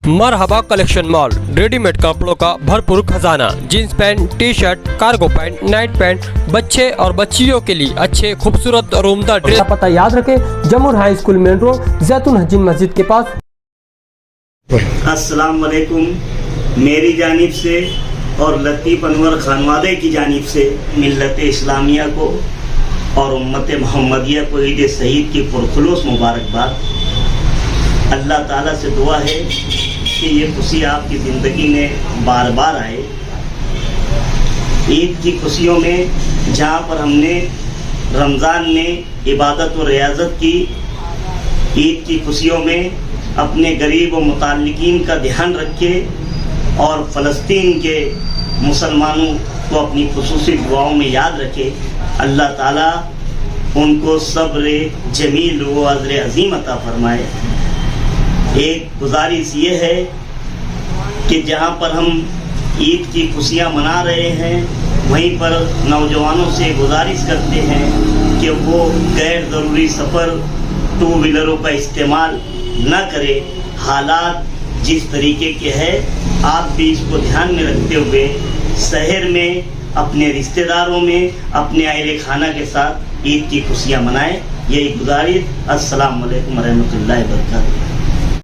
मरहबा collection mall, readymade कपड़ों का भरपूर खजाना, jeans pant, T shirt, cargo pant, night pant, बच्चे और बच्चियों के लिए अच्छे खूबसूरत और उम्दा ड्रेस। पता याद रखें, जमूर हाई स्कूल मेन रोड, जैतून हजीन मस्जिद के पास। अस्सलाम वालेकुम। मेरी जानिब से और लतीफ़ अनवर खानवादे की जानिब से मिल्लत इस्लामिया को और उम्मत मोहम्मदिया को ईद शहीद की पुरखुलूस मुबारकबाद। अल्लाह ताला से दुआ है कि ये खुशी आपकी ज़िंदगी में बार बार आए। ईद की खुशियों में जहाँ पर हमने रमज़ान में इबादत और रियाज़त की, ईद की खुशियों में अपने गरीब व मुताल्लिकीन का ध्यान रखे और फ़लस्तीन के मुसलमानों को अपनी खुसूसी दुआओं में याद रखे। अल्लाह ताला उनको सब्र जमील व अज़्र अज़ीम अता फरमाए। एक गुजारिश ये है कि जहाँ पर हम ईद की खुशियाँ मना रहे हैं, वहीं पर नौजवानों से गुजारिश करते हैं कि वो गैर ज़रूरी सफ़र टू व्हीलरों का इस्तेमाल न करें। हालात जिस तरीके के हैं, आप भी इसको ध्यान में रखते हुए शहर में अपने रिश्तेदारों में, अपने अहले खाना के साथ ईद की खुशियाँ मनाएं। यही गुजारिश। अस्सलाम वालेकुम रहमतुल्लाहि व बरकातहू।